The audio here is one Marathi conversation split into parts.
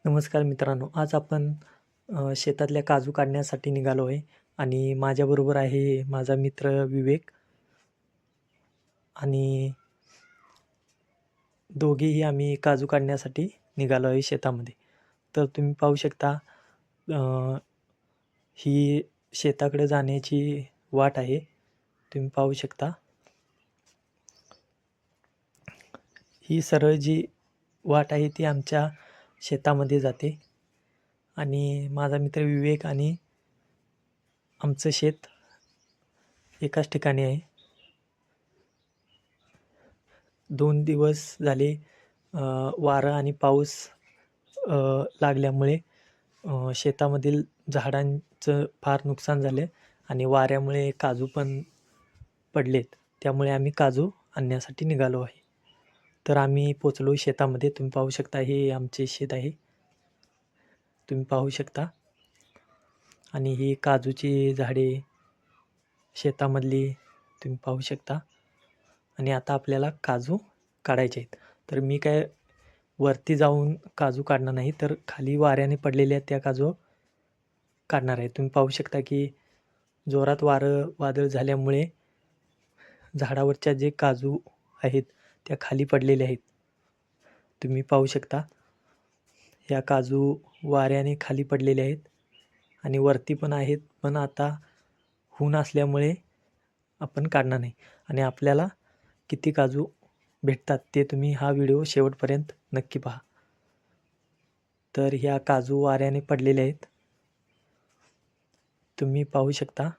नमस्कार मित्रांनो, आज आपण शेतातल्या काजू काढण्यासाठी निघालो आहे आणि माझ्याबरोबर आहे माझा मित्र विवेक आणि दोघेही आम्ही काजू काढण्यासाठी निघालो आहे शेतामध्ये. तर तुम्ही पाहू शकता ही शेताकडे जाण्याची वाट आहे. तुम्ही पाहू शकता. ही सरळ जी वाट आहे ती आमच्या शेतामध्ये जाते आणि माझा मित्र विवेक आणि आमचं शेत एकाच ठिकाणी आहे. 2 दिवस झाले वारा आणि पाऊस लागल्यामुळे शेतामधील झाडांचं फार नुकसान झाले आणि वाऱ्यामुळे काजू पण पडलेत. त्यामुळे आम्ही काजू आणण्यासाठी निघालो आहे. तर आम्ही पोचलो शेतामध्ये. तुम्ही पाहू शकता हे आमचे शेत आहे. तुम्ही पाहू शकता आणि ही काजूची झाडे शेतामधली तुम्ही पाहू शकता आणि आता आपल्याला काजू काढायचे आहेत. तर मी काय वरती जाऊन काजू काढणार नाही, तर खाली वाऱ्याने पडलेल्या त्या काजू काढणार आहे. तुम्ही पाहू शकता की जोरात वादळ झाल्यामुळे झाडावरच्या जे काजू आहेत त्या खाली पडलेल्या आहेत. तुम्ही पाहू शकता या काजू वाऱ्याने खाली पडलेल्या आहेत आणि वरती पण आहेत, पण आता ऊन असल्यामुळे आपण काढणार नाही आणि आपल्याला किती काजू भेटतात ते तुम्ही हा व्हिडिओ शेवटपर्यंत नक्की पहा. तर ह्या काजू वाऱ्याने पडलेल्या आहेत. तुम्ही पाहू शकता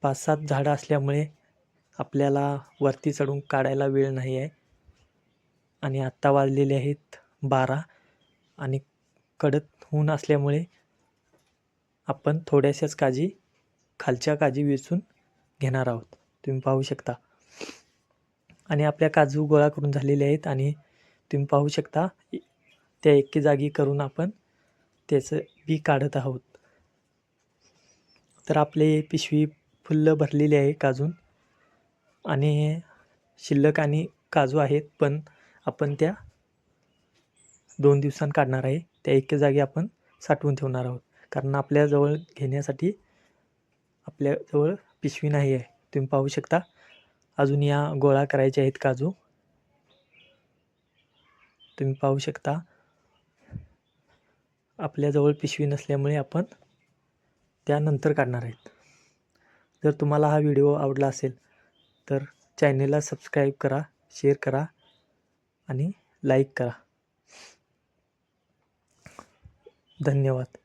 5-7 झाडं असल्यामुळे आपल्याला वरती चढून काढायला वेळ नाही आहे आणि आत्ता वाजलेले आहेत 12 आणि कडक ऊन असल्यामुळे आपण थोड्याशाच खालच्या काजी वेचून घेणार आहोत. तुम्ही पाहू शकता आणि आपल्या काजू गोळा करून झालेले आहेत आणि तुम्ही पाहू शकता त्या एके जागी करून आपण त्याचं बी काढत आहोत. तर आपले पिशवी फुल्ल भरलेली आहे काजून आणि शिल्लक आणि काजू आहेत, पण आपण त्या 2 दिवसांनी काढणार आहे. त्या एके जागी आपण साठवून ठेवणार आहोत, कारण आपल्याजवळ घेण्यासाठी आपल्याजवळ पिशवी नाही आहे. तुम्ही पाहू शकता अजून या गोळा करायचे आहेत काजू. तुम्ही पाहू शकता आपल्याजवळ पिशवी नसल्यामुळे आपण त्यानंतर काढणार आहेत. जर तुम्हाला हा व्हिडिओ आवडला असेल तर चॅनेलला सबस्क्राईब करा, शेअर करा आणि लाईक करा. धन्यवाद.